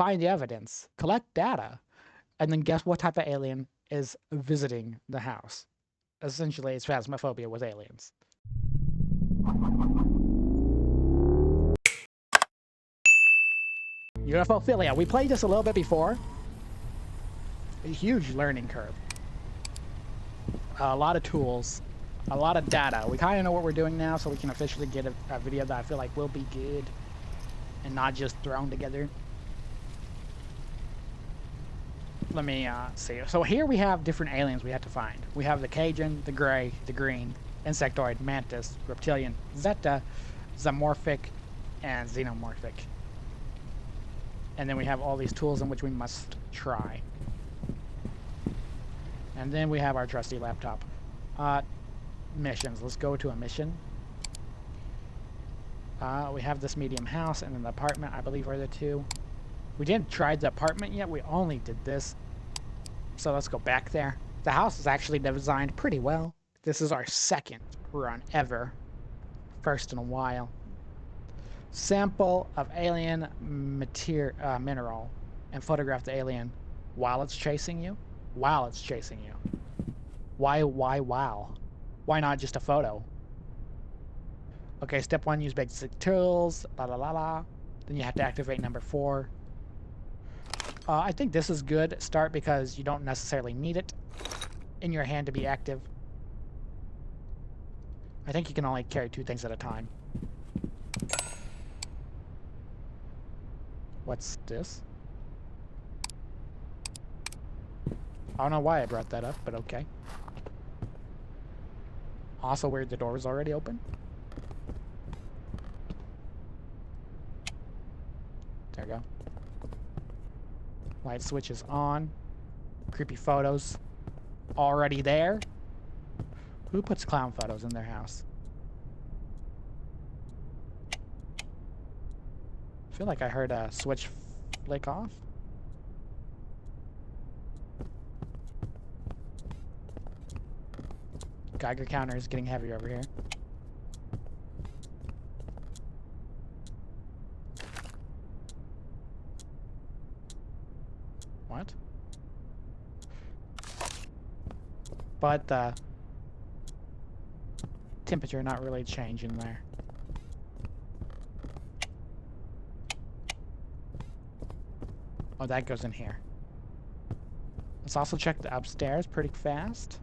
find the evidence, collect data, and then guess what type of alien is visiting the house. Essentially, it's Phasmophobia with aliens. UFOPHILIA. We played this a little bit before. A huge learning curve. A lot of tools. A lot of data. We kind of know what we're doing now, so we can officially get a video that I feel like will be good and not just thrown together. Let me see. So here we have different aliens we have to find. We have the Cajun, the gray, the green, insectoid, mantis, reptilian, zeta, zoomorphic, and xenomorphic. And then we have all these tools in which we must try. And then we have our trusty laptop. Missions. Let's go to a mission. We have this medium house and an apartment, I believe, are the two. We didn't try the apartment yet. We only did this. So let's go back there. The house is actually designed pretty well. This is our second run ever. First in a while. Sample of alien mineral and photograph the alien while it's chasing you. While it's chasing you. Why wow? Why not just a photo? Okay, step 1, use basic tools. La la la la. Then you have to activate number 4. I think this is good start because you don't necessarily need it in your hand to be active. I think you can only carry 2 things at a time. What's this? I don't know why I brought that up, but okay. Also weird the door was already open. There we go. Light switch is on. Creepy photos already there. Who puts clown photos in their house? I feel like I heard a switch flick off. Geiger counter is getting heavy over here. What? But the temperature not really changing there. Oh, that goes in here. Let's also check the upstairs pretty fast.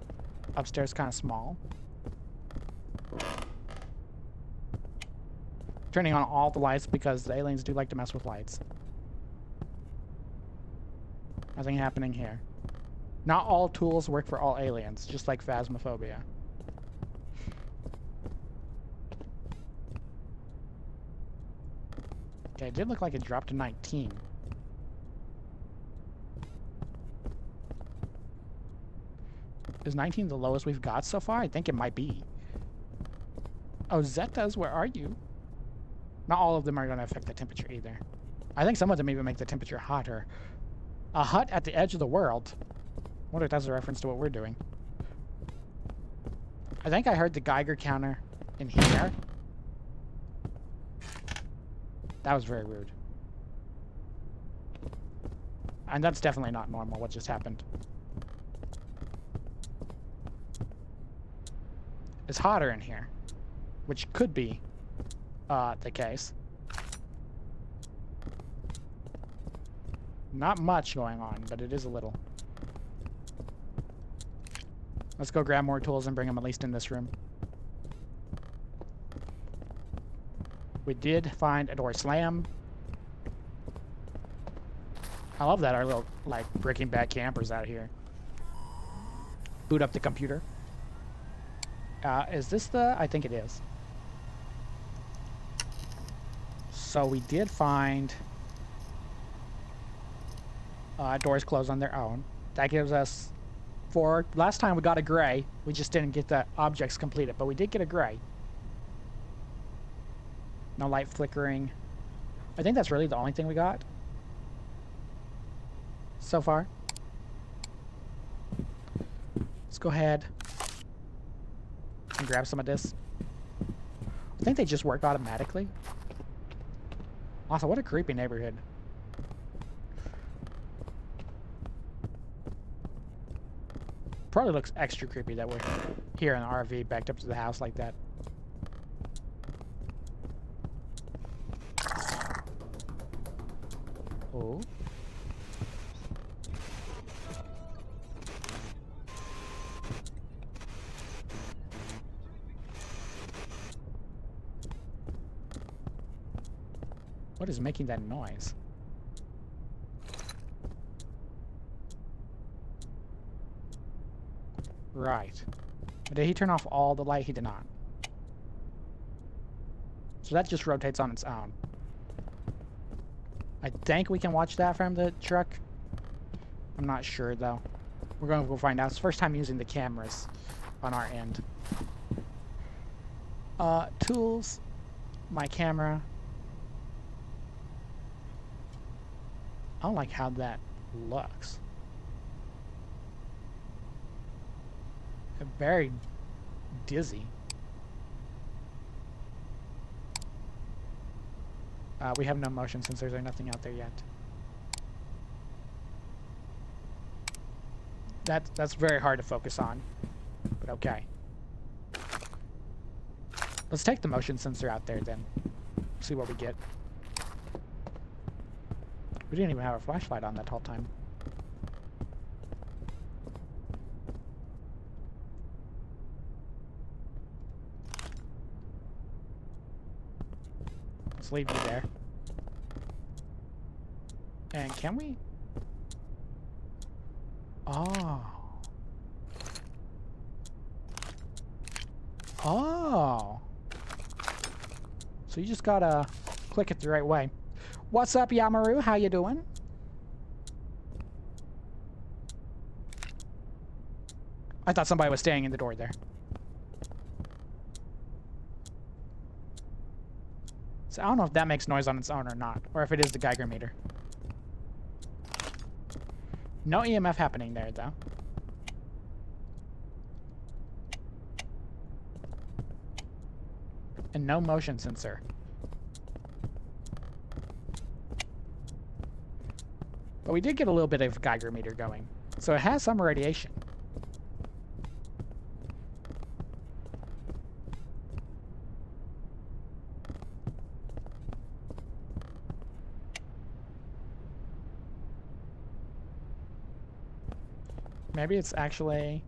Upstairs kind of small. Turning on all the lights because the aliens do like to mess with lights. Nothing happening here. Not all tools work for all aliens, just like Phasmophobia. Okay, it did look like it dropped to 19. Is 19 the lowest we've got so far? I think it might be. Oh, Zetas, where are you? Not all of them are going to affect the temperature either. I think some of them even make the temperature hotter. A hut at the edge of the world. I wonder if that's a reference to what we're doing. I think I heard the Geiger counter in here. That was very rude. And that's definitely not normal, what just happened. It's hotter in here, which could be the case. Not much going on, but it is a little. Let's go grab more tools and bring them at least in this room. We did find a door slam. I love that our little, like, Breaking Bad campers out here. Boot up the computer. Is this the... I think it is. So we did find... doors closed on their own. That gives us 4. Last time we got a gray. We just didn't get the objects completed, but we did get a gray. No light flickering. I think that's really the only thing we got so far. Let's go ahead and grab some of this. I think they just work automatically. Also, what a creepy neighborhood. Probably looks extra creepy that we're here in an RV backed up to the house like that. Oh. What is making that noise? Right. Did he turn off all the light? He did not. So that just rotates on its own. I think we can watch that from the truck. I'm not sure though. We're going to go find out. It's the first time using the cameras on our end. Tools. My camera. I don't like how that looks. Very dizzy. We have no motion sensors or nothing out there yet. That's very hard to focus on, but okay. Let's take the motion sensor out there then. See what we get. We didn't even have a flashlight on that whole time. Let's leave you there. And can we? Oh. Oh. So you just gotta click it the right way. What's up, Yamaru? How you doing? I thought somebody was standing in the door there. So I don't know if that makes noise on its own or not, or if it is the Geiger meter. No EMF happening there, though. And no motion sensor. But we did get a little bit of Geiger meter going, so it has some radiation. Maybe it's actually...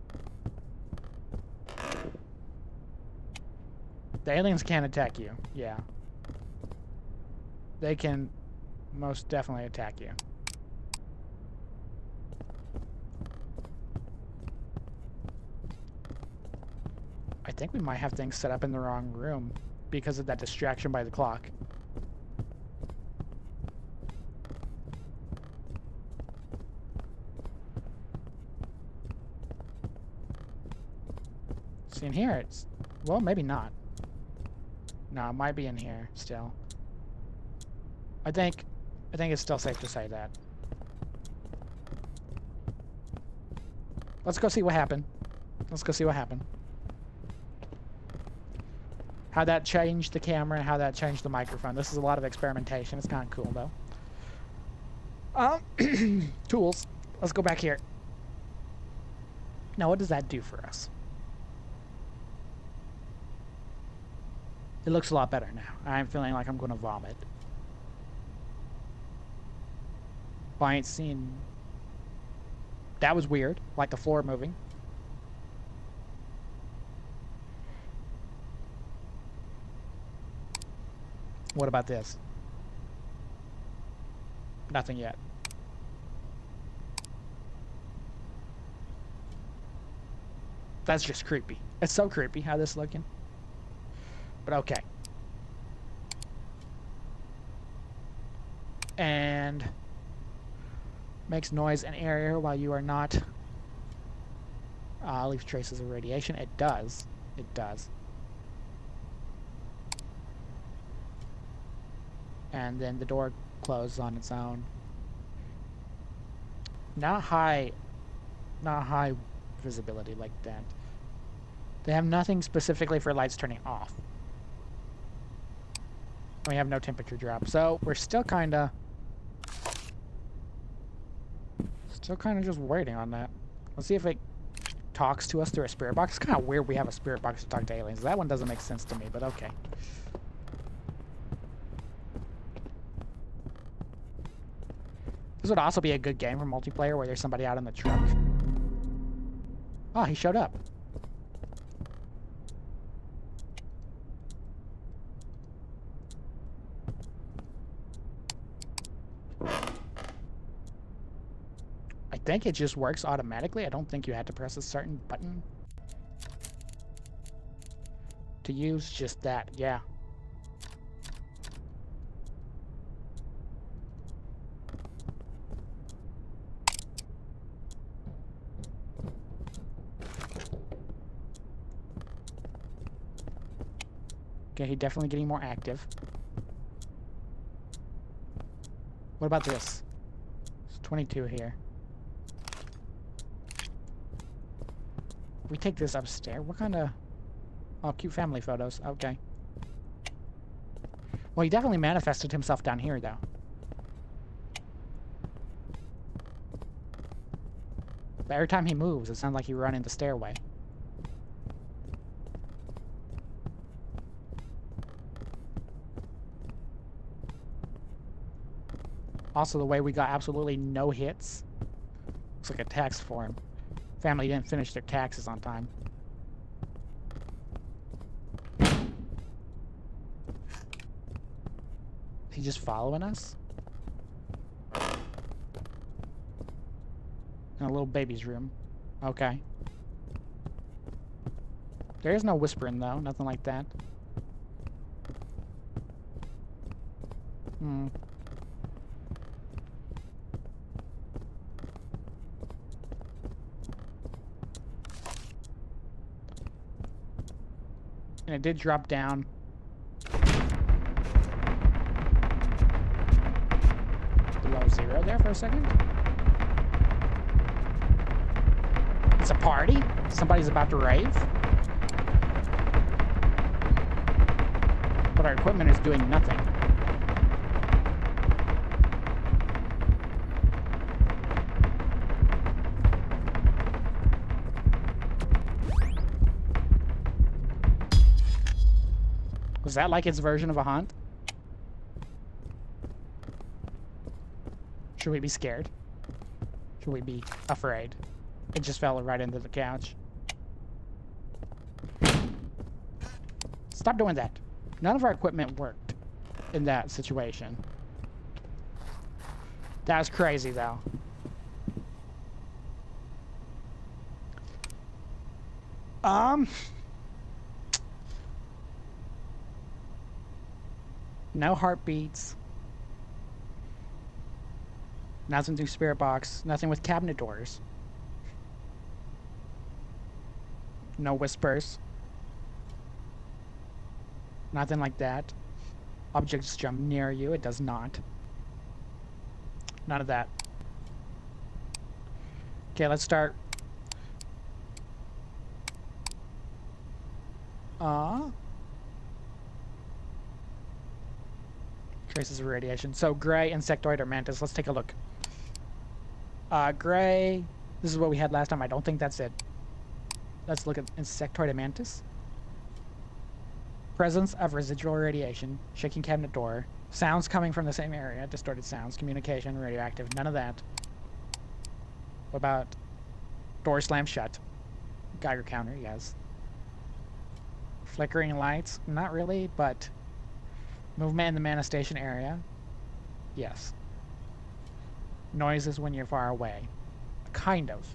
The aliens can't attack you, yeah. They can most definitely attack you. I think we might have things set up in the wrong room because of that distraction by the clock. See, in here it's... Well, maybe not. No, it might be in here still. I think it's still safe to say that. Let's go see what happened. Let's go see what happened. How that changed the camera and how that changed the microphone. This is a lot of experimentation. It's kind of cool, though. Tools. Let's go back here. Now, what does that do for us? It looks a lot better now. I'm feeling like I'm going to vomit. But I ain't seen... That was weird. Like the floor moving. What about this? Nothing yet. That's just creepy. It's so creepy how this is looking. But okay. And makes noise in area while you are not. Leaves traces of radiation. It does. It does. And then the door closes on its own. Not high visibility like that. They have nothing specifically for lights turning off. We have no temperature drop, so we're still kind of just waiting on that. Let's see if it talks to us through a spirit box. It's kind of weird we have a spirit box to talk to aliens. That one doesn't make sense to me, but okay. This would also be a good game for multiplayer where there's somebody out in the truck. Oh, he showed up. I think it just works automatically. I don't think you had to press a certain button to use just that. Yeah. Okay, he's definitely getting more active. What about this? It's 22 here. We take this upstairs. What kind of... Oh, cute family photos. Okay. Well, he definitely manifested himself down here, though. But every time he moves, it sounds like he run in the stairway. Also, the way we got absolutely no hits. Looks like a tax form. Family didn't finish their taxes on time. Is he just following us? In a little baby's room. Okay. There is no whispering, though. Nothing like that. Hmm. And it did drop down. Below 0 there for a second. It's a party? Somebody's about to rave? But our equipment is doing nothing. Was that like its version of a hunt? Should we be scared? Should we be afraid? It just fell right into the couch. Stop doing that. None of our equipment worked in that situation. That was crazy, though. No heartbeats. Nothing through spirit box. Nothing with cabinet doors. No whispers. Nothing like that. Objects jump near you. It does not. None of that. Okay, let's start. Traces of radiation. So gray, insectoid, or mantis. Let's take a look. Gray. This is what we had last time. I don't think that's it. Let's look at insectoid and mantis. Presence of residual radiation. Shaking cabinet door. Sounds coming from the same area. Distorted sounds. Communication. Radioactive. None of that. What about door slammed shut? Geiger counter. Yes. Flickering lights. Not really, but movement in the manifestation area. Yes. Noises when you're far away. Kind of.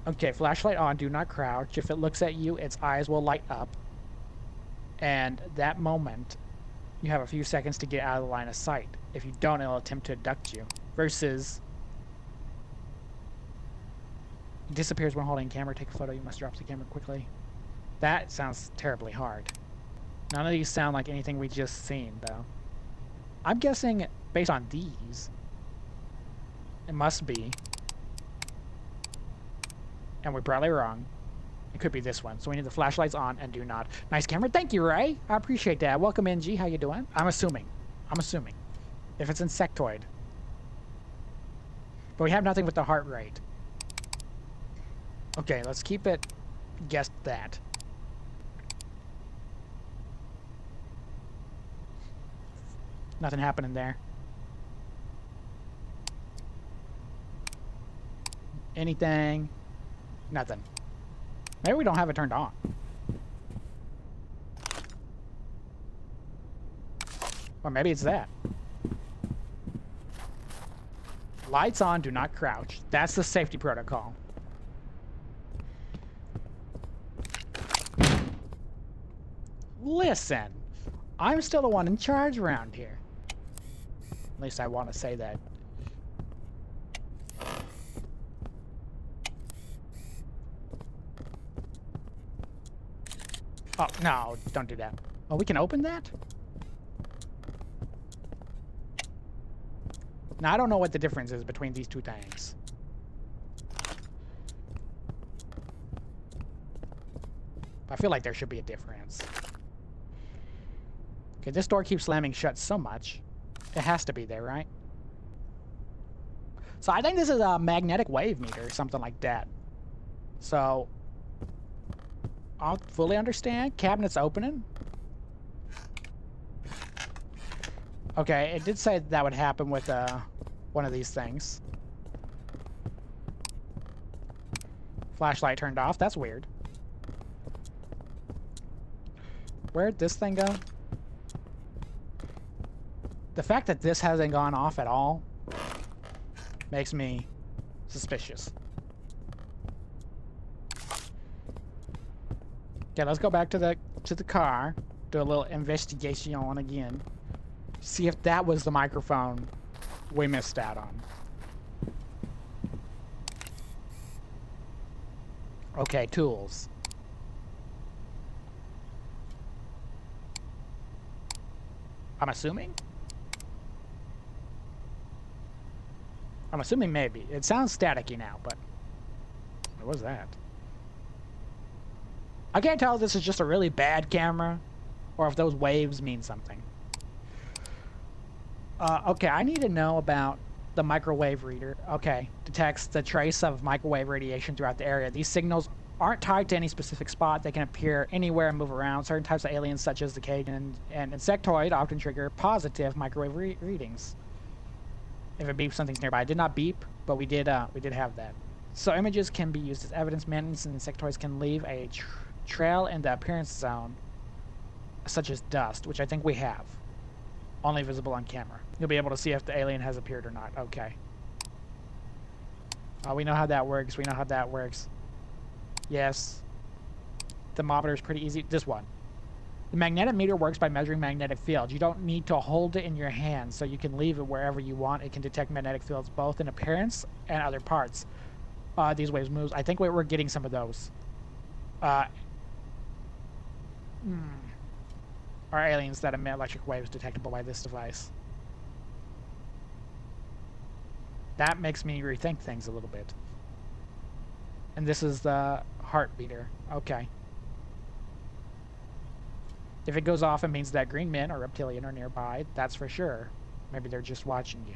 Okay, flashlight on, do not crouch. If it looks at you, its eyes will light up. And that moment, you have a few seconds to get out of the line of sight. If you don't, it'll attempt to abduct you. Versus, it disappears when holding camera. Take a photo, you must drop the camera quickly. That sounds terribly hard. None of these sound like anything we just seen, though. I'm guessing, based on these, it must be. And we're probably wrong. It could be this one. So we need the flashlights on and do not. Nice camera. Thank you, Ray. I appreciate that. Welcome in, G. How you doing? I'm assuming. If it's insectoid. But we have nothing with the heart rate. Okay, let's keep it guessed that. Nothing happening there. Anything? Nothing. Maybe we don't have it turned on. Or maybe it's that. Lights on, do not crouch. That's the safety protocol. Listen, I'm still the one in charge around here. At least I want to say that. Oh, no, don't do that. Oh, we can open that? Now, I don't know what the difference is between these two things. I feel like there should be a difference. Okay, this door keeps slamming shut so much. It has to be there, right? So I think this is a magnetic wave meter or something like that. So I'll fully understand. Cabinet's opening. Okay, it did say that would happen with one of these things. Flashlight turned off. That's weird. Where'd this thing go? The fact that this hasn't gone off at all makes me suspicious. Okay, let's go back to the car. Do a little investigation on again. See if that was the microphone we missed out on. Okay, tools. I'm assuming? I'm assuming maybe. It sounds staticky now, but what was that? I can't tell if this is just a really bad camera or if those waves mean something. Okay, I need to know about the microwave reader. Okay, detects the trace of microwave radiation throughout the area. These signals aren't tied to any specific spot. They can appear anywhere and move around. Certain types of aliens, such as the Cajun and insectoid, often trigger positive microwave readings. If it beeps, something's nearby. It did not beep, but we did have that. So images can be used as evidence. Mantis and insectoids can leave a trail in the appearance zone, such as dust, which I think we have. Only visible on camera. You'll be able to see if the alien has appeared or not. Okay. We know how that works. We know how that works. Yes. Thermometer is pretty easy. This one. The magnetic meter works by measuring magnetic fields. You don't need to hold it in your hand, so you can leave it wherever you want. It can detect magnetic fields both in appearance and other parts. These waves moves. I think we're getting some of those. Are aliens that emit electric waves detectable by this device? That makes me rethink things a little bit. And this is the heart meter. Okay. If it goes off, it means that green men or reptilian are nearby. That's for sure. Maybe they're just watching you.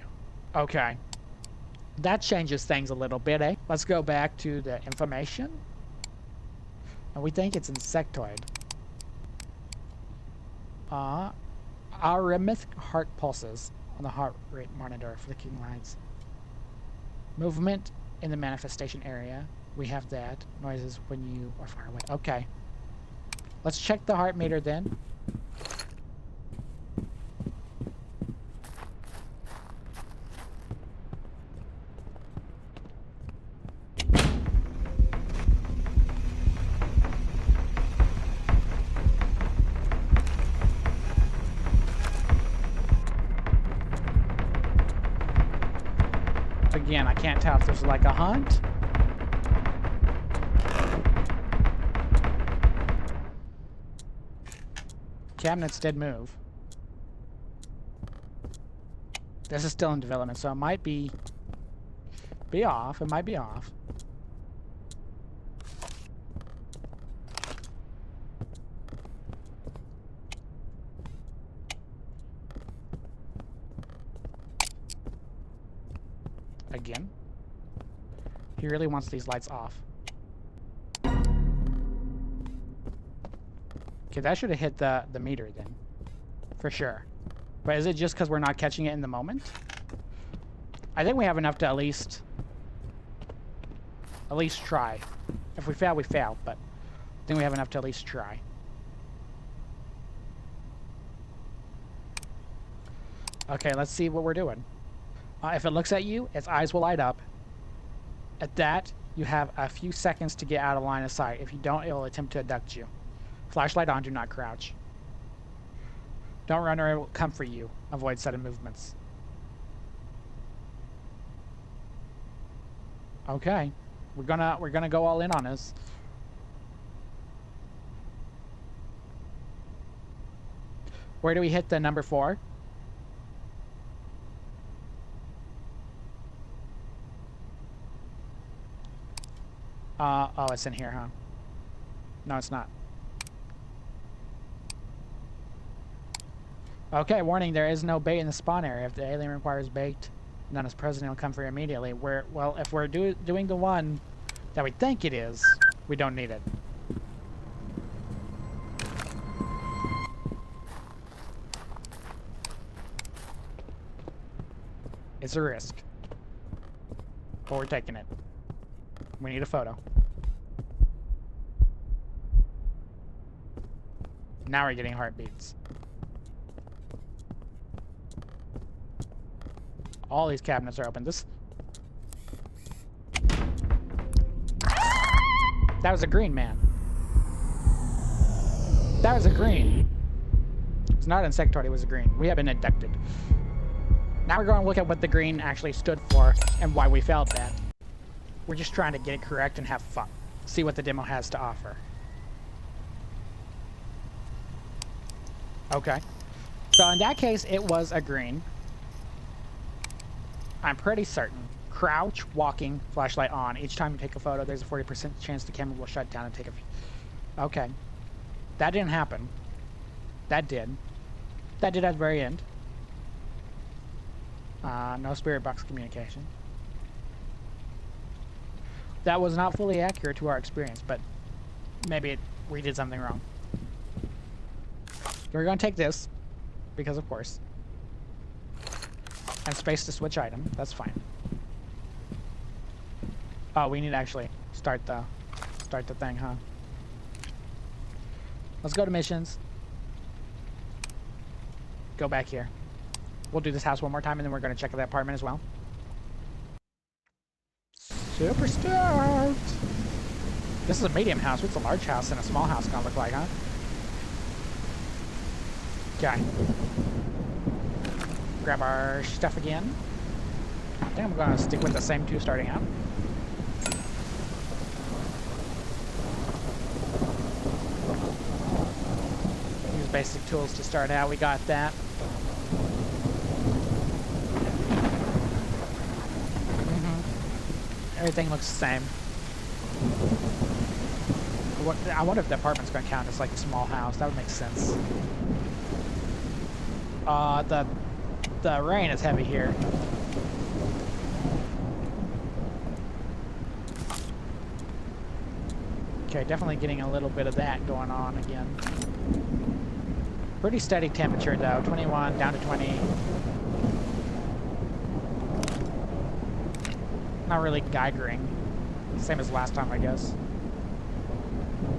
Okay. That changes things a little bit, eh? Let's go back to the information. And we think it's insectoid. Arrhythmic heart pulses on the heart rate monitor, flicking lights. Movement in the manifestation area. We have that. Noises when you are far away. Okay. Let's check the heart meter then. Again, I can't tell if this is like a hunt. Cabinets did move. This is still in development, so it might be off. It might be off. Again. He really wants these lights off. Okay, that should have hit the meter then. For sure. But is it just because we're not catching it in the moment? I think we have enough to at least try. If we fail, we fail, but I think we have enough to at least try. Okay, let's see what we're doing. If it looks at you, its eyes will light up. At that, you have a few seconds to get out of line of sight. If you don't, it will attempt to abduct you. Flashlight on, do not crouch. Don't run or it will come for you. Avoid sudden movements. Okay. We're gonna go all in on this. Where do we hit the number 4? Oh, it's in here, huh? No, it's not. Okay, warning, there is no bait in the spawn area. If the alien requires bait, none is present, it'll come for you immediately. Well, if we're doing the one that we think it is, we don't need it. It's a risk. But we're taking it. We need a photo. Now we're getting heartbeats. All these cabinets are open. That was a green man. That was a green. It's not insectoid, it was a green. We have been abducted. Now we're going to look at what the green actually stood for and why we failed that. We're just trying to get it correct and have fun. See what the demo has to offer. Okay. So in that case, it was a green. I'm pretty certain. Crouch, walking, flashlight on. Each time you take a photo, there's a 40% chance the camera will shut down and take a few. Okay. That didn't happen. That did. That did at the very end. No spirit box communication. That was not fully accurate to our experience, but maybe we did something wrong. We're going to take this, because of course. And space to switch item. That's fine. Oh, we need to actually start the thing, huh? Let's go to missions. Go back here. We'll do this house one more time, and then we're going to check the apartment as well. Super stoked! This is a medium house. What's a large house and a small house gonna look like, huh? Okay. Grab our stuff again. I think I'm gonna stick with the same 2 starting out. Use basic tools to start out. We got that. Everything looks the same. I wonder if the apartment's gonna count as like a small house. That would make sense. The rain is heavy here. Okay, definitely getting a little bit of that going on again. Pretty steady temperature though. 21 down to 20. Not really geigering. Same as last time, I guess.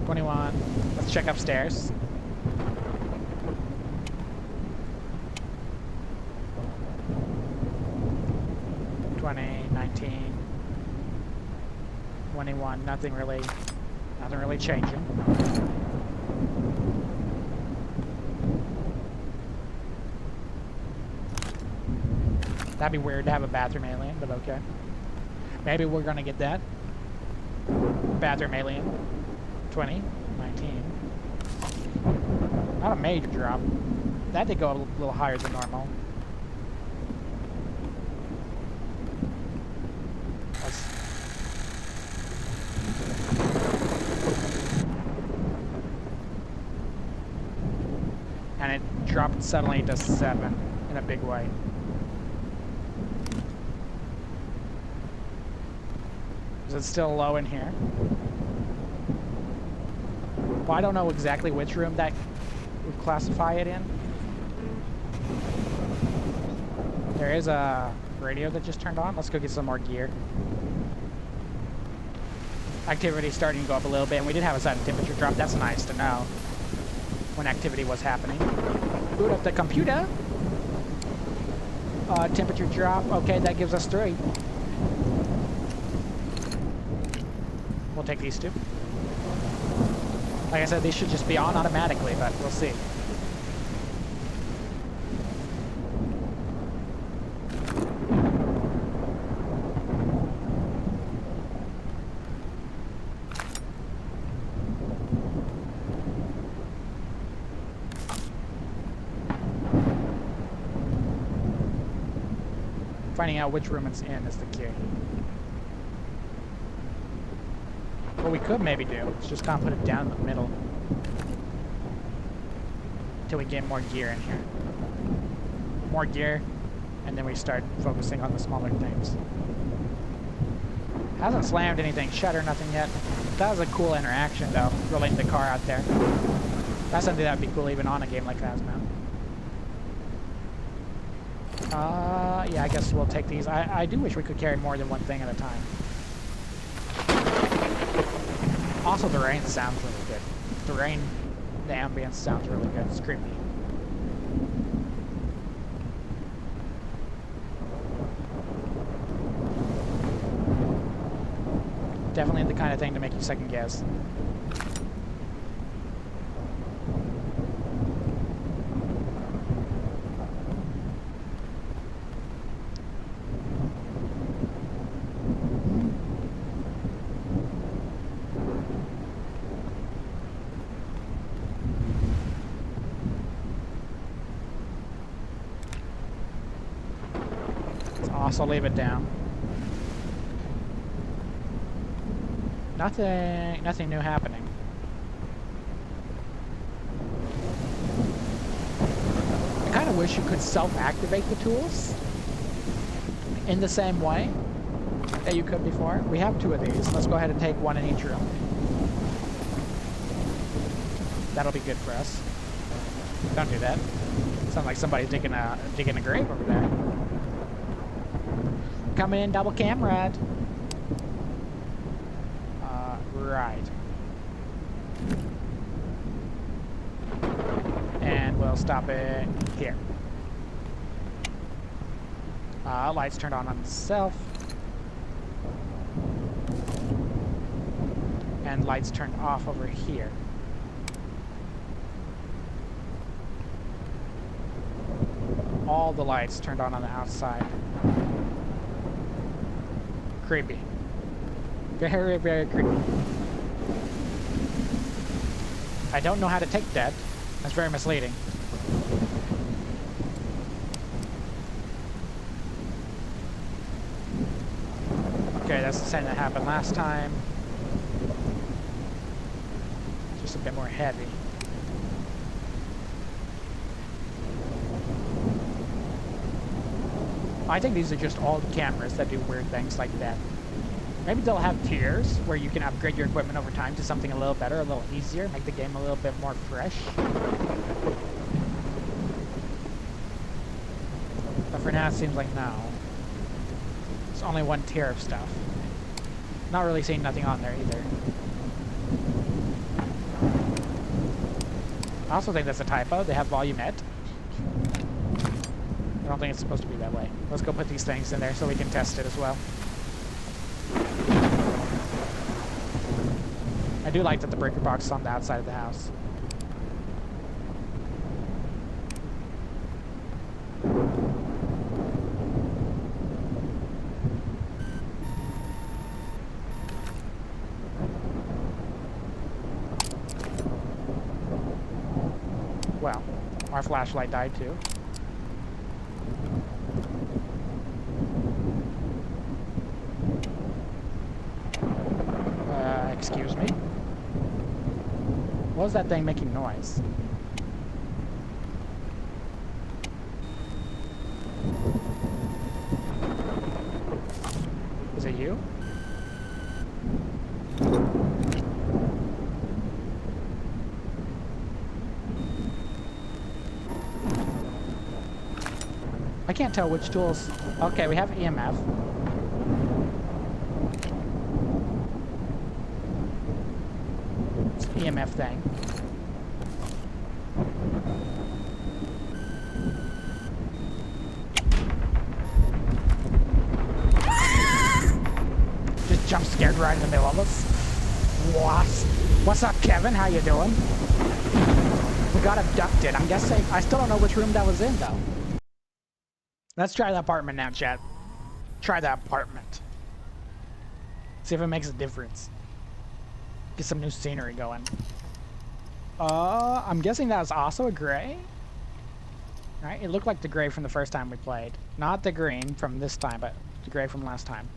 21. Let's check upstairs. Twenty, 19, 21. Nothing really changing. That'd be weird to have a bathroom alien, but okay. Maybe we're gonna get that. Bathroom alien. 20, 19. Not a major drop. That did go a little higher than normal. And it dropped suddenly to 7 in a big way. Is it still low in here? Well, I don't know exactly which room that would classify it in. There is a radio that just turned on. Let's go get some more gear. Activity's starting to go up a little bit, and we did have a sudden temperature drop. That's nice to know when activity was happening. Boot up the computer. Temperature drop. Okay, that gives us 3. We'll take these 2. Like I said, these should just be on automatically, but we'll see. Finding out which room it's in is the key. What we could maybe do is just kind of put it down in the middle until we get more gear in here. More gear, and then we start focusing on the smaller things. Hasn't slammed anything shut or nothing yet. That was a cool interaction though, rolling the car out there. That's something that would be cool even on a game like Phasmo. Yeah, I guess we'll take these. I do wish we could carry more than one thing at a time. Also, the rain sounds really good. The rain, the ambience sounds really good. It's creepy. Definitely the kind of thing to make you second guess. Also leave it down. Nothing new happening. I kind of wish you could self-activate the tools in the same way that you could before. We have 2 of these. Let's go ahead and take 1 in each room. That'll be good for us. Don't do that. Sounds like somebody's digging a grave over there. Coming in double camera. Right. And we'll stop it here. Lights turned on itself. And lights turned off over here. All the lights turned on the outside. Creepy. Very, very creepy. I don't know how to take that. That's very misleading. Okay, that's the same that happened last time. Just a bit more heavy. I think these are just old cameras that do weird things like that. Maybe they'll have tiers where you can upgrade your equipment over time to something a little better, a little easier, make the game a little bit more fresh. But for now, it seems like no. It's only 1 tier of stuff. Not really seeing nothing on there either. I also think that's a typo. They have volumette. I don't think it's supposed to be that way. Let's go put these things in there so we can test it as well. I do like that the breaker box is on the outside of the house. Well, our flashlight died too. Excuse me? What was that thing making noise? Is it you? I can't tell which tools. Okay, we have EMF. It's an EMF thing. Just jump scared right in the middle of us. What? What's up, Kevin? How you doing? We got abducted. I'm guessing. I still don't know which room that was in, though. Let's try the apartment now, chat. Try the apartment. See if it makes a difference. Get some new scenery going. I'm guessing that was also a gray. Right? It looked like the gray from the first time we played. Not the green from this time, but the gray from last time.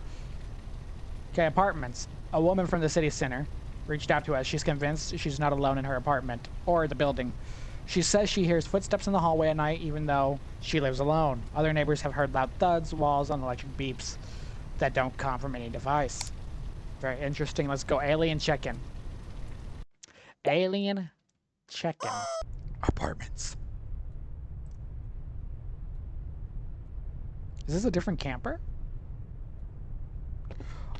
Okay, apartments. A woman from the city center reached out to us. She's convinced she's not alone in her apartment or the building. She says she hears footsteps in the hallway at night, even though she lives alone. Other neighbors have heard loud thuds, walls, and electric beeps that don't come from any device. Very interesting. Let's go alien check-in. Alien check-in. Apartments. Is this a different camper?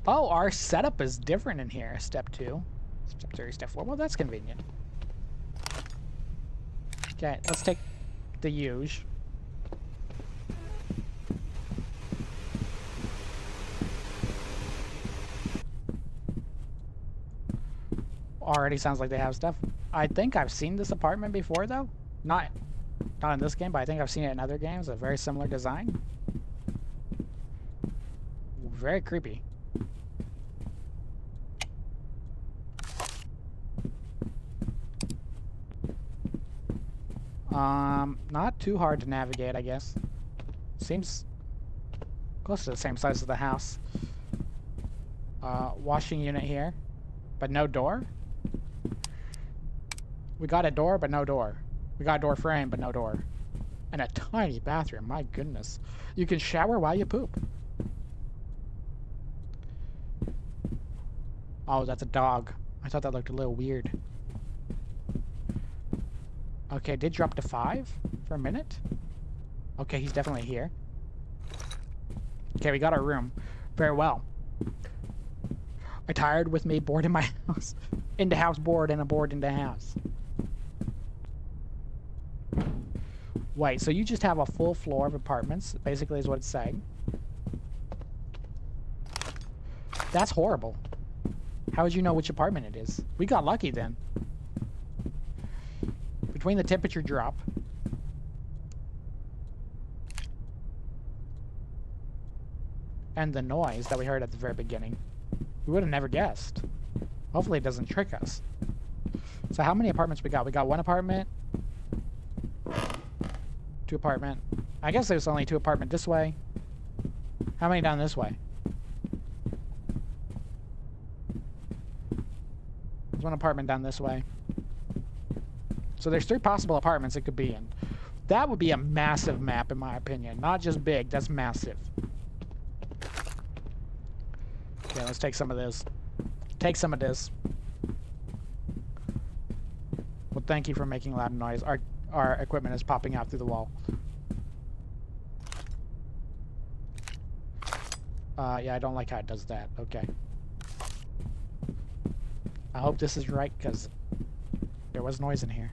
Oh, our setup is different in here. Step 2. Step 3, step 4. Well, that's convenient. Okay, let's take the huge. Already sounds like they have stuff. I think I've seen this apartment before, though. Not in this game, but I think I've seen it in other games. A very similar design. Very creepy. Not too hard to navigate, I guess. Seems close to the same size as the house. Washing unit here, but no door. We got a door, but no door. We got a door frame, but no door. And a tiny bathroom, my goodness. You can shower while you poop. Oh, that's a dog. I thought that looked a little weird. Okay, did drop to 5 for a minute. Okay, he's definitely here. Okay, we got our room. Very well. I tired with me bored in my house. Into house bored and a bored into house. Wait, so you just have a full floor of apartments, basically is what it's saying. That's horrible. How would you know which apartment it is? We got lucky then. Between the temperature drop and the noise that we heard at the very beginning, we would have never guessed. Hopefully it doesn't trick us. So how many apartments we got? We got 1 apartment, 2 apartment. I guess there's only 2 apartment this way. How many down this way? There's 1 apartment down this way. So there's 3 possible apartments it could be in. That would be a massive map, in my opinion. Not just big, that's massive. Okay, let's take some of this. Take some of this. Well, thank you for making loud noise. Our equipment is popping out through the wall. Yeah, I don't like how it does that. Okay. I hope this is right, because there was noise in here.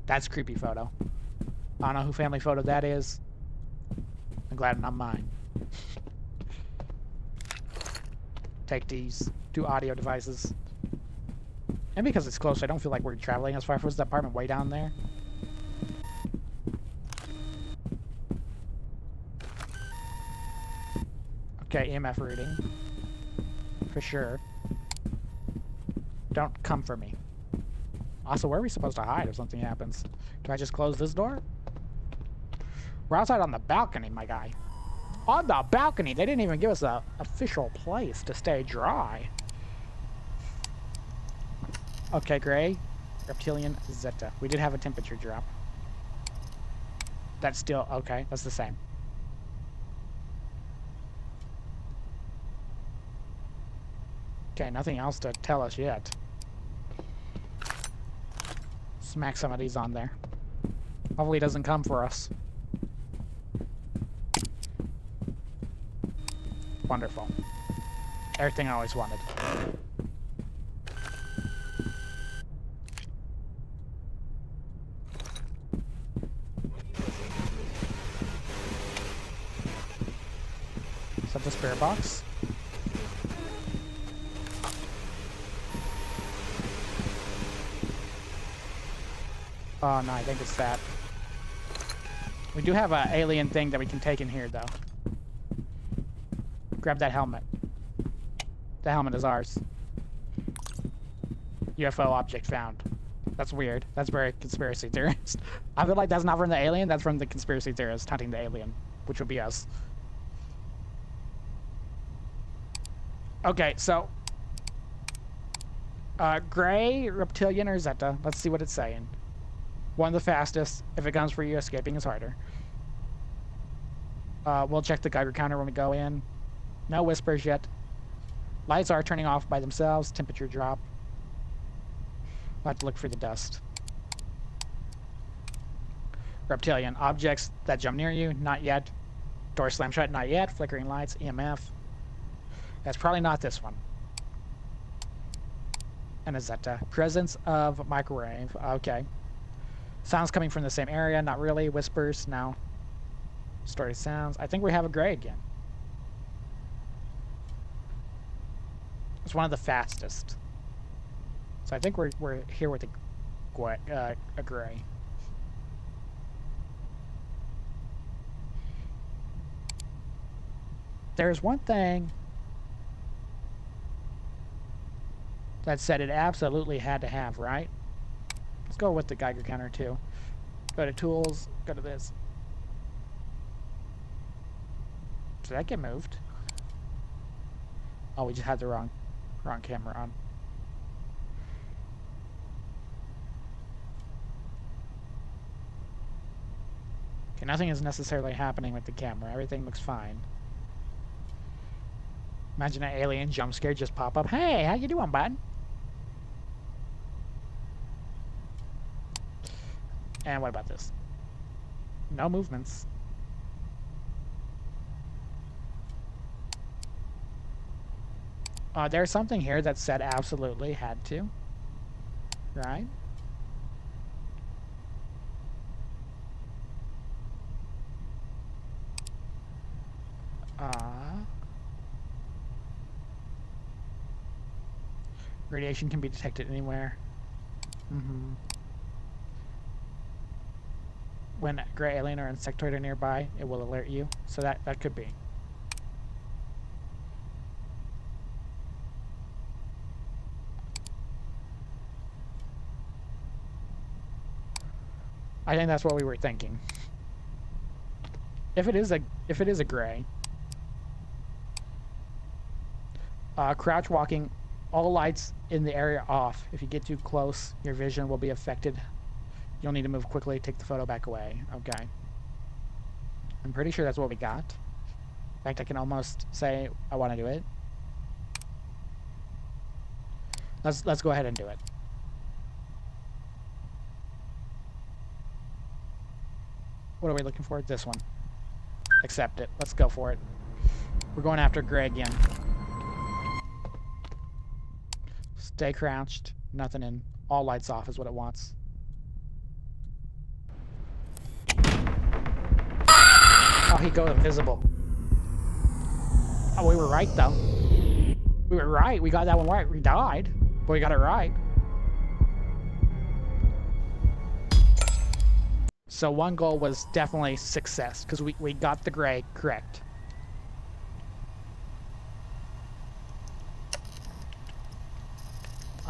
That's a creepy photo. I don't know who family photo that is. I'm glad not mine. Take these 2 audio devices. And because it's close, I don't feel like we're traveling as far as the apartment way down there. Okay, EMF reading. For sure. Don't come for me. Also, where are we supposed to hide if something happens? Do I just close this door? We're outside on the balcony, my guy. On the balcony! They didn't even give us an official place to stay dry. Okay, gray. Reptilian Zeta. We did have a temperature drop. That's still... okay, that's the same. Okay, nothing else to tell us yet. Smack some of these on there. Hopefully it doesn't come for us. Wonderful. Everything I always wanted. Is that the spare box? Oh no, I think it's that. We do have an alien thing that we can take in here, though. Grab that helmet. The helmet is ours. UFO object found. That's weird. That's very conspiracy theorist. I feel like that's not from the alien, that's from the conspiracy theorist hunting the alien, which would be us. Okay, so... Gray, Reptilian, or Zeta? Let's see what it's saying. One of the fastest. If it comes for you, escaping is harder. We'll check the Geiger counter when we go in. No whispers yet. Lights are turning off by themselves. Temperature drop. We'll have to look for the dust. Reptilian. Objects that jump near you. Not yet. Door slam shut. Not yet. Flickering lights. EMF. That's probably not this one. And a Zeta. Presence of microwave. Okay. Sounds coming from the same area. Not really. Whispers. No. Story sounds. I think we have a Gray again. It's one of the fastest. So I think we're here with a Gray. There's one thing that said it absolutely had to have, right? Let's go with the Geiger counter too. Go to tools, go to this. Did that get moved? Oh, we just had the wrong camera on. Okay, nothing is necessarily happening with the camera. Everything looks fine. Imagine an alien jump scare just pop up. Hey, how you doing, bud? And what about this? No movements. There's something here that said absolutely had to. Right? Radiation can be detected anywhere. When a gray alien or insectoid are nearby, it will alert you. So that could be. I think that's what we were thinking. If it is a gray, crouch walking, all lights in the area off. If you get too close, your vision will be affected. You'll need to move quickly, take the photo back away. Okay. I'm pretty sure that's what we got. In fact, I can almost say I want to do it. Let's go ahead and do it. What are we looking for? This one. Accept it. Let's go for it. We're going after Gray again. Stay crouched. Nothing in. All lights off is what it wants. Oh, he goes invisible. Oh, we were right, though. We were right. We got that one right. We died, but we got it right. So one goal was definitely success, because we got the Gray correct.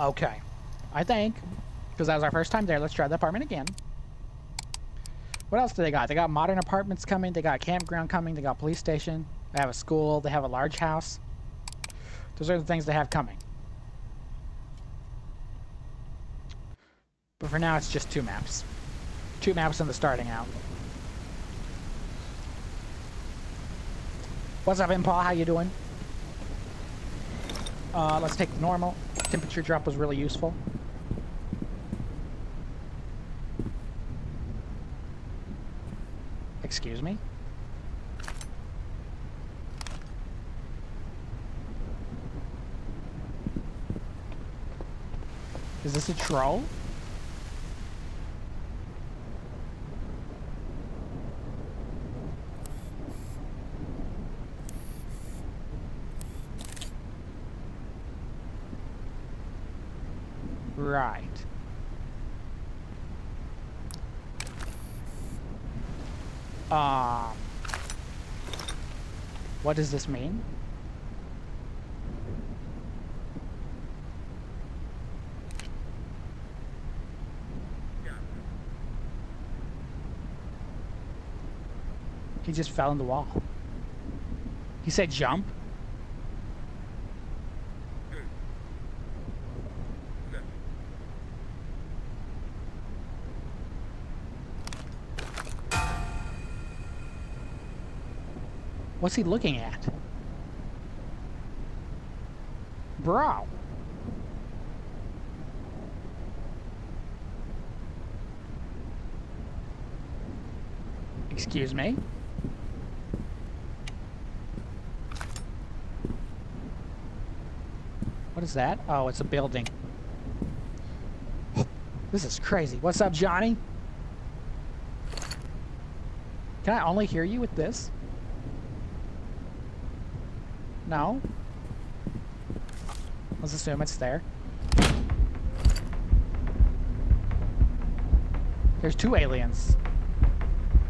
Okay. I think, because that was our first time there, let's try the apartment again. What else do they got? They got modern apartments coming, they got a campground coming, they got a police station, they have a school, they have a large house. Those are the things they have coming. But for now, it's just 2 maps. 2 maps in the starting out. What's up, Impaw? How you doing? Let's take the normal. Temperature drop was really useful. Excuse me? Is this a troll? Right. What does this mean? He just fell in the wall. He said jump? What's he looking at? Bro. Excuse me? What is that? Oh, it's a building. This is crazy. What's up, Johnny? Can I only hear you with this? No? Let's assume it's there. There's 2 aliens.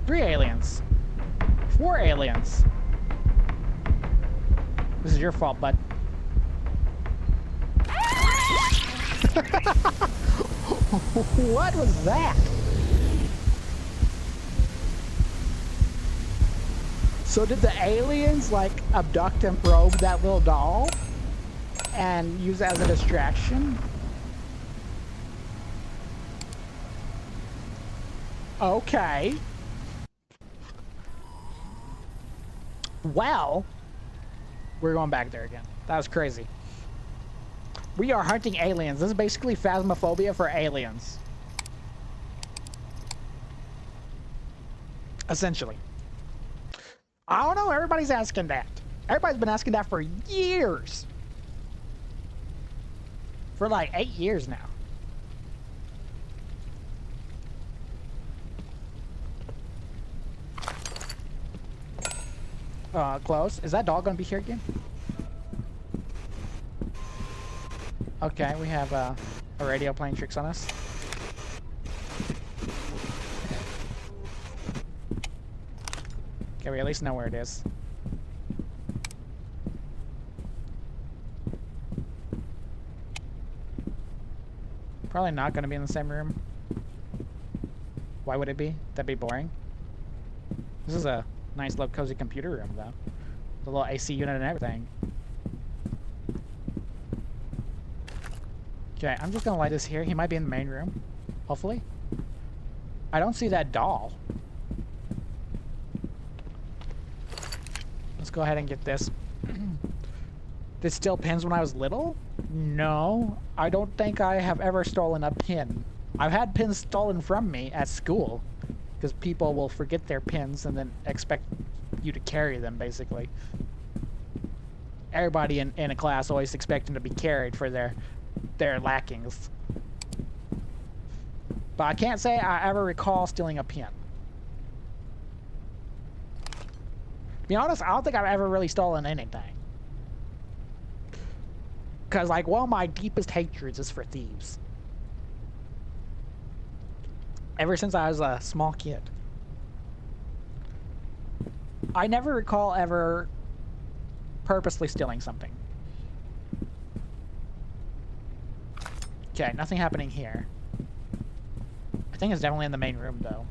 3 aliens. 4 aliens. This is your fault, bud. What was that? So did the aliens like abduct and probe that little doll and use it as a distraction? Okay. Well, we're going back there again. That was crazy. We are hunting aliens. This is basically Phasmophobia for aliens. Essentially. I don't know, everybody's asking that. Everybody's been asking that for years. For like 8 years now. Close. Is that dog gonna be here again? Okay, we have a radio playing tricks on us. Okay, we at least know where it is. Probably not going to be in the same room. Why would it be? That'd be boring. This is a nice little cozy computer room, though. The little AC unit and everything. Okay, I'm just going to light this here. He might be in the main room. Hopefully. I don't see that doll. Let's go ahead and get this. Did steal pins when I was little? No, I don't think I have ever stolen a pin. I've had pins stolen from me at school because people will forget their pins and then expect you to carry them, basically. Everybody in a class always expecting to be carried for their lackings. But I can't say I ever recall stealing a pin. To be honest, I don't think I've ever really stolen anything. Because, like, one of my deepest hatreds is for thieves. Ever since I was a small kid. I never recall ever purposely stealing something. Okay, nothing happening here. I think it's definitely in the main room, though.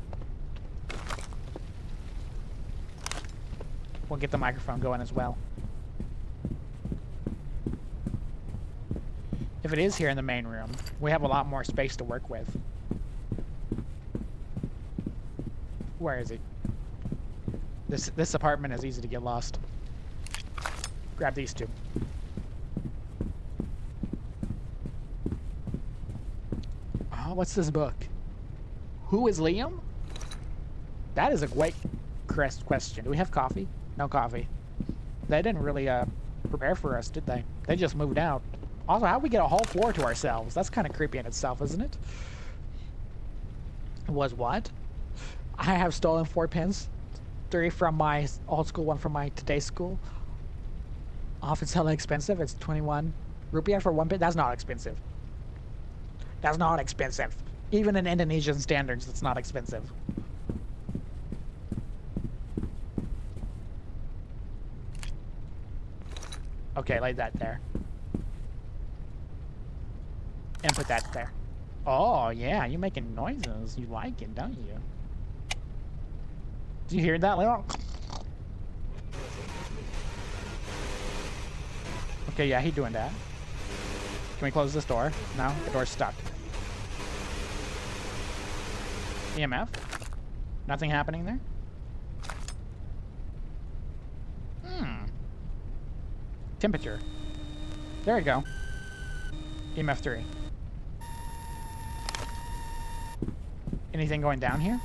We'll get the microphone going as well. If it is here in the main room, we have a lot more space to work with. Where is he? This apartment is easy to get lost. Grab these 2. Oh, what's this book? Who is Liam? That is a great question. Do we have coffee? No coffee. They didn't really prepare for us, did they? They just moved out. Also, how do we get a whole floor to ourselves? That's kind of creepy in itself, isn't it? Was what? I have stolen 4 pins. 3 from my old school, 1 from my today's school. Often selling expensive. It's 21 rupiah for 1 pin. That's not expensive. That's not expensive. Even in Indonesian standards, it's not expensive. Okay, lay that there. And put that there. Oh, yeah, you're making noises. You like it, don't you? Do you hear that, Leo? Okay, yeah, he's doing that. Can we close this door? No, the door's stuck. EMF? Nothing happening there? Temperature. There we go. EMF 3. Anything going down here?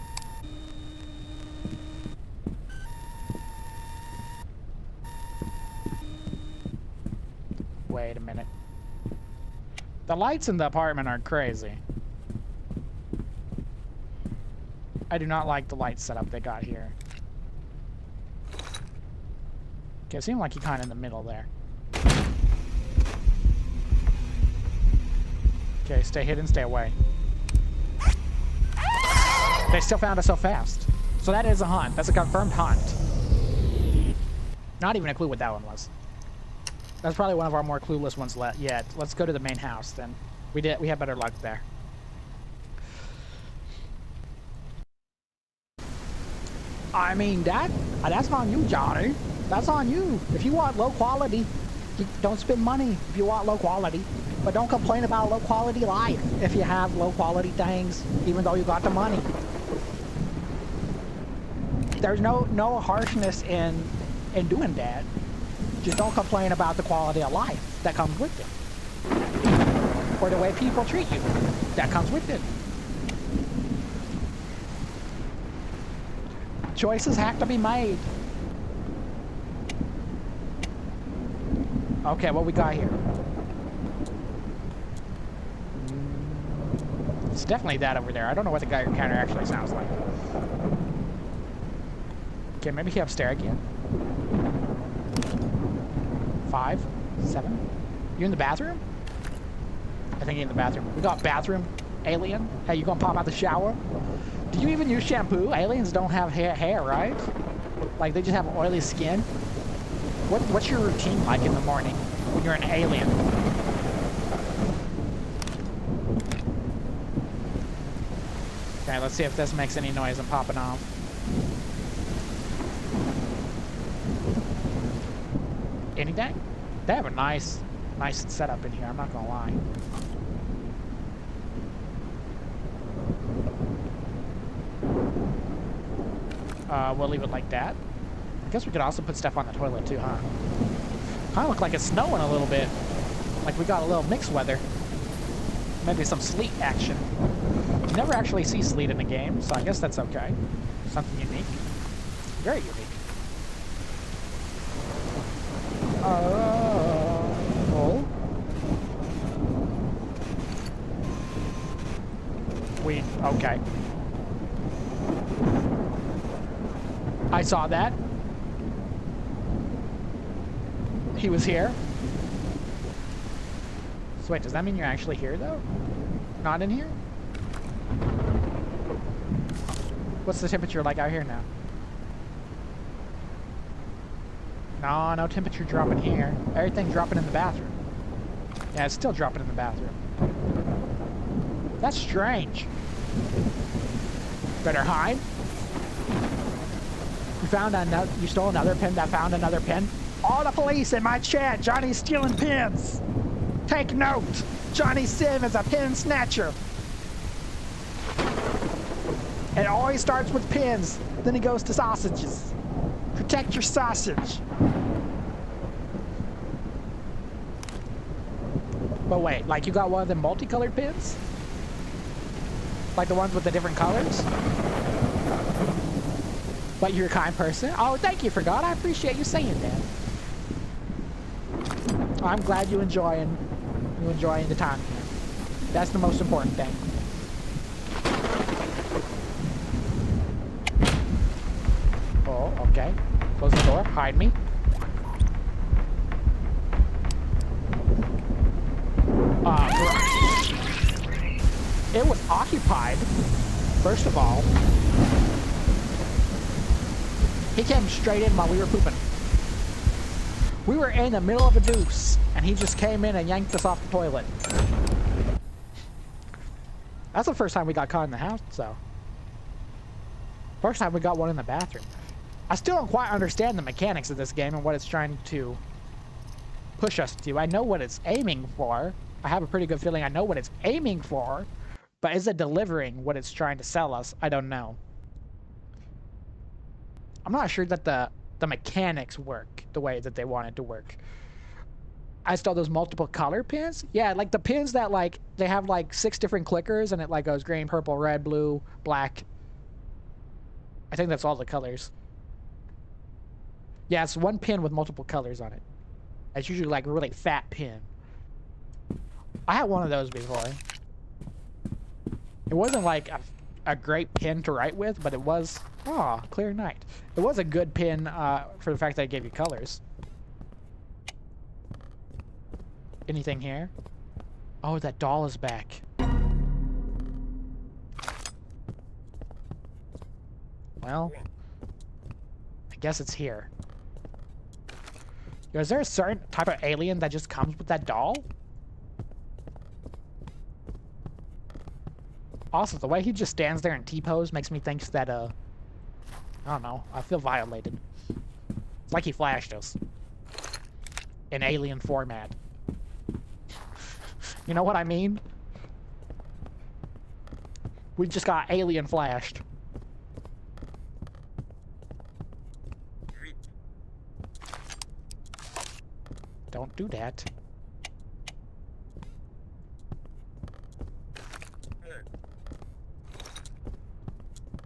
Wait a minute. The lights in the apartment are crazy. I do not like the light setup they got here. Okay, it seemed like you're kind of in the middle there. Okay, stay hidden, stay away. They still found us so fast. So that is a hunt. That's a confirmed hunt. Not even a clue what that one was. That's probably one of our more clueless ones yet. Let's go to the main house then. We had better luck there. I mean, that's on you, Johnny. That's on you. If you want low quality, you don't spend money if you want low quality. But don't complain about low quality life if you have low quality things, even though you got the money. There's no harshness in doing that. Just don't complain about the quality of life that comes with it. Or the way people treat you. That comes with it. Choices have to be made. Okay, what we got here? It's definitely that over there. I don't know what the Geiger counter actually sounds like. Okay, maybe he upstairs again. 5, 7. You in the bathroom? I think you're in the bathroom. We got bathroom alien. Hey, you gonna pop out the shower? Do you even use shampoo? Aliens don't have hair, right? Like, they just have oily skin. What's your routine like in the morning when you're an alien? Okay, let's see if this makes any noise. I'm popping off. Anything? They have a nice setup in here, I'm not gonna lie. We'll leave it like that. I guess we could also put stuff on the toilet too, huh? Kinda look like it's snowing a little bit. Like we got a little mixed weather. Maybe some sleet action. You never actually see sleet in the game, so I guess that's okay. Something unique. Very unique. Oh. Okay. I saw that. He was here. So wait, does that mean you're actually here though? Not in here? What's the temperature like out here now? No temperature dropping here. Everything dropping in the bathroom. Yeah, it's still dropping in the bathroom. That's strange. Better hide. You stole another pin that found another pin. All the police in my chat, Johnny's stealing pins. Take note, Johnny Sim is a pin snatcher. It always starts with pins, then he goes to sausages. Protect your sausage. But wait, like you got one of them multicolored pins? Like the ones with the different colors? But you're a kind person. Oh, thank you, for God. I appreciate you saying that. I'm glad you're enjoying You enjoying the time here. That's the most important thing. Oh, okay. Close the door. Hide me. It was occupied, first of all. He came straight in while we were pooping. We were in the middle of a deuce, and he just came in and yanked us off the toilet. That's the first time we got caught in the house, so. First time we got one in the bathroom. I still don't quite understand the mechanics of this game and what it's trying to push us to. I know what it's aiming for. I have a pretty good feeling I know what it's aiming for. But is it delivering what it's trying to sell us? I don't know. I'm not sure that the mechanics work the way that they want it to work. I saw those multiple color pins. Yeah, like the pins that like, they have like 6 different clickers and it like goes green, purple, red, blue, black. I think that's all the colors. Yeah, it's one pin with multiple colors on it. It's usually like a really fat pin. I had one of those before. It wasn't like a great pin to write with, but it was, clear night. It was a good pin for the fact that it gave you colors. Anything here? Oh, that doll is back. Well, I guess it's here. Yo, is there a certain type of alien that just comes with that doll? Also, the way he just stands there in T-pose makes me think that, I don't know, I feel violated. It's like he flashed us. In alien format. You know what I mean? We just got alien flashed. Don't do that.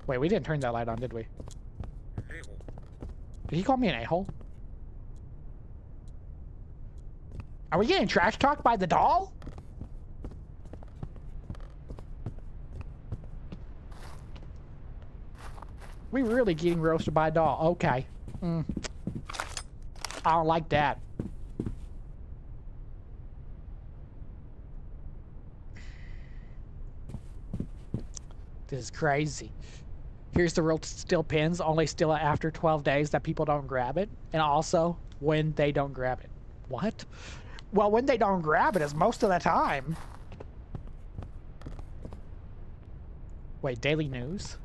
Wait, we didn't turn that light on, did we? Did he call me an a-hole? Are we getting trash talked by the doll? We really getting roasted by a doll. Okay. I don't like that. This is crazy. Here's the real still pins, only still after 12 days that people don't grab it. And also, when they don't grab it. What? Well, when they don't grab it is most of the time. Wait, daily news?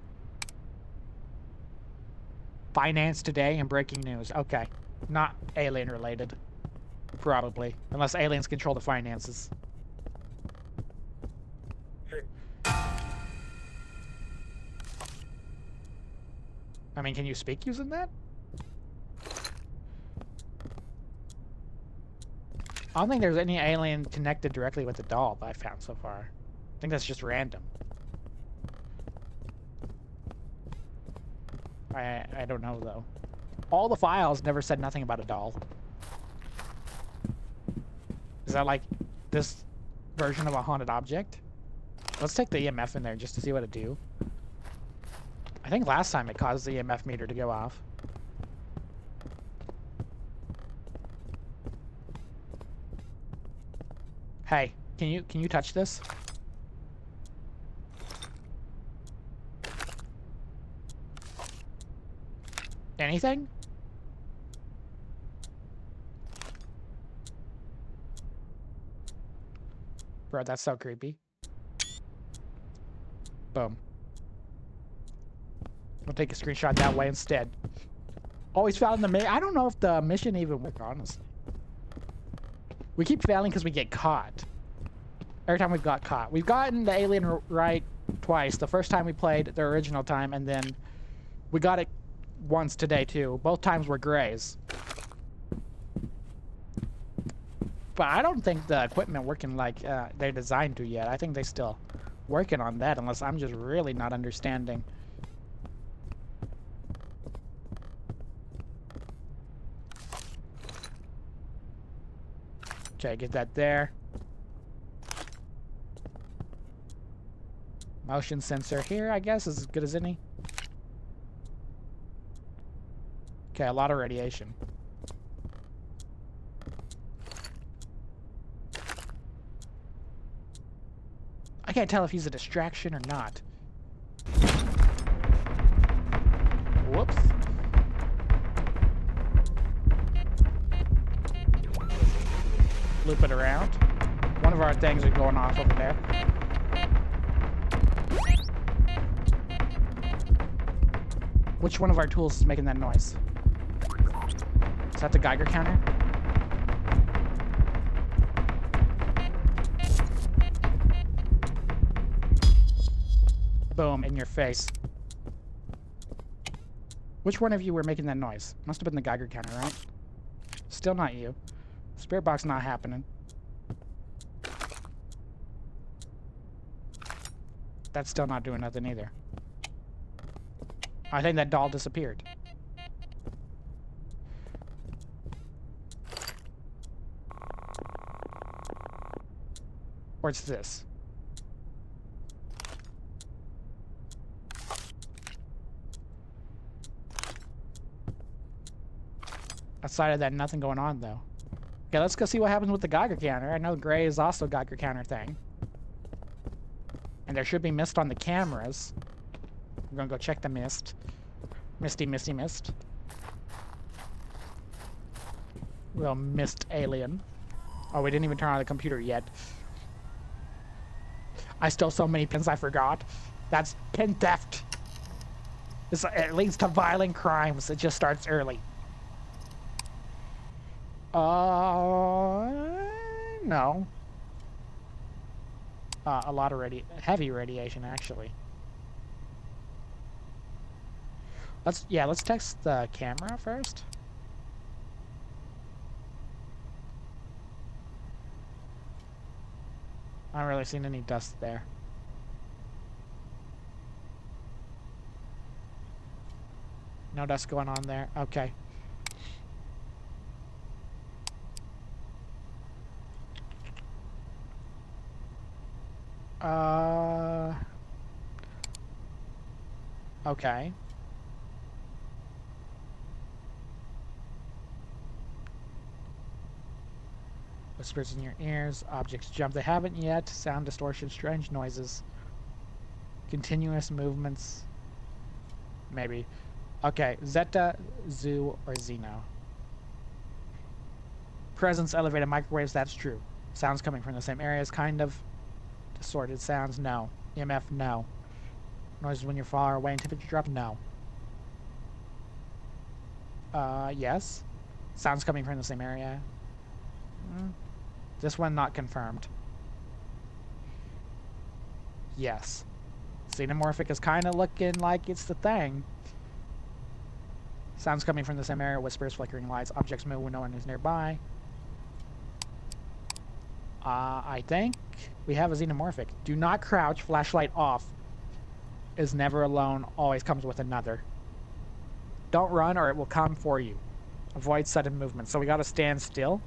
Finance today and breaking news. Okay. Not alien related. Probably. Unless aliens control the finances. I mean, can you speak using that? I don't think there's any alien connected directly with the doll that I found so far. I think that's just random. I don't know, though. All the files never said nothing about a doll. Is that like this version of a haunted object? Let's take the EMF in there just to see what it do. I think last time it caused the EMF meter to go off. Hey, can you touch this? Anything? Bro, that's so creepy. Boom. I'll take a screenshot that way instead. Always found the mission. I don't know if the mission even worked, honestly. We keep failing because we get caught. Every time we've got caught. We've gotten the alien right twice. The first time we played the original time, and then we got it once today too. Both times were grays. But I don't think the equipment working like they're designed to yet. I think they're still working on that, unless I'm just really not understanding. Okay, get that there. Motion sensor here, I guess, is as good as any. Okay, a lot of radiation. I can't tell if he's a distraction or not. Whoops. Loop it around. One of our things are going off over there. Which one of our tools is making that noise? Is that the Geiger counter? Boom, in your face. Which one of you were making that noise? Must have been the Geiger counter, right? Still not you. Spirit box not happening. That's still not doing nothing either. I think that doll disappeared. Or it's this. Outside of that, nothing going on though. Okay, let's go see what happens with the Geiger counter. I know gray is also a Geiger counter thing. And there should be mist on the cameras. We're gonna go check the mist. Misty, misty, mist. Little mist alien. Oh, we didn't even turn on the computer yet. I stole so many pins I forgot. That's pin theft. It leads to violent crimes. It just starts early. No. A lot of heavy radiation, actually. Let's text the camera first. I haven't really seen any dust there. No dust going on there. Okay. Okay. Whispers in your ears. Objects jump. They haven't yet. Sound distortion. Strange noises. Continuous movements. Maybe. Okay. Zeta, Zoo, or Xeno. Presence, elevated microwaves. That's true. Sounds coming from the same areas. Kind of. Distorted sounds. No. EMF. No. Noises when you're far away and temperature drop. No. Yes. Sounds coming from the same area. This one not confirmed. Yes. Xenomorphic is kind of looking like it's the thing. Sounds coming from the same area. Whispers, flickering lights. Objects move when no one is nearby. I think we have a xenomorphic. Do not crouch. Flashlight off. Is never alone. Always comes with another. Don't run or it will come for you. Avoid sudden movement. So we gotta stand still.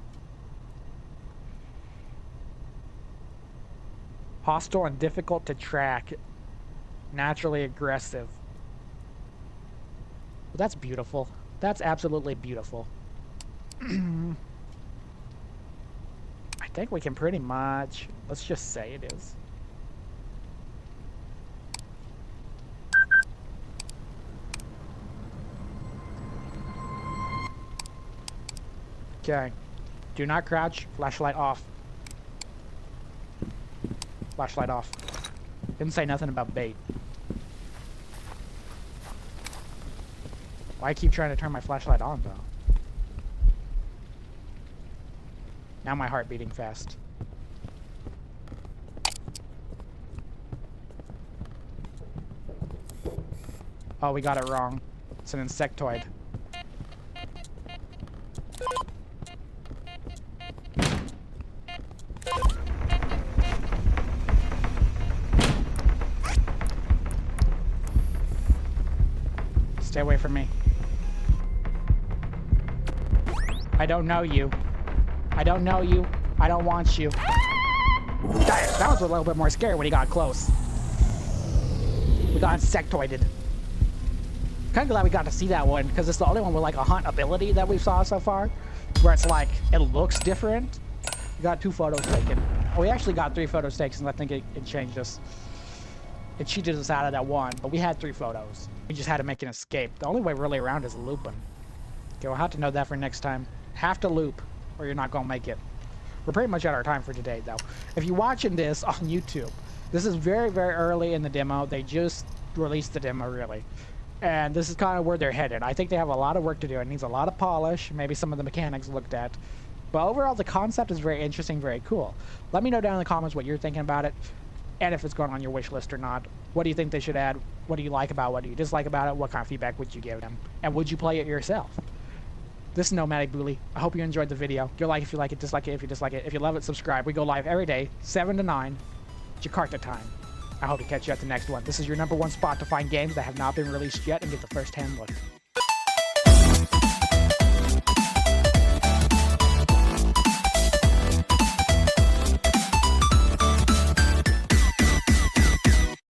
Hostile and difficult to track. Naturally aggressive. Well, that's beautiful. That's absolutely beautiful. I think we can pretty much... Let's just say it is. Okay. Do not crouch. Flashlight off. Flashlight off. Didn't say nothing about bait. Why keep trying to turn my flashlight on, though? Now my heart beating fast. Oh, we got it wrong. It's an insectoid. Stay away from me. I don't know you. I don't know you. I don't want you. That was a little bit more scary when he got close. We got insectoided. Kind of glad we got to see that one, because it's the only one with like a hunt ability that we saw so far, where it's like, it looks different. We got 2 photos taken. Oh, we actually got 3 photos taken, and I think it changed us. It cheated us out of that one, but we had 3 photos. We just had to make an escape. The only way really around is looping. Okay, we'll have to know that for next time. Have to loop, or you're not gonna make it. We're pretty much at our time for today, though. If you're watching this on YouTube, this is very, very early in the demo. They just released the demo, really. And this is kind of where they're headed. I think they have a lot of work to do. It needs a lot of polish, maybe some of the mechanics looked at. But overall, the concept is very interesting, very cool. Let me know down in the comments what you're thinking about it, and if it's going on your wish list or not. What do you think they should add? What do you like about it? What do you dislike about it? What kind of feedback would you give them? And would you play it yourself? This is Nomadic Bule. I hope you enjoyed the video. Give a like if you like it, dislike it if you dislike it. If you love it, subscribe. We go live every day, 7 to 9, Jakarta time. I hope to catch you at the next one. This is your #1 spot to find games that have not been released yet and get the first-hand look.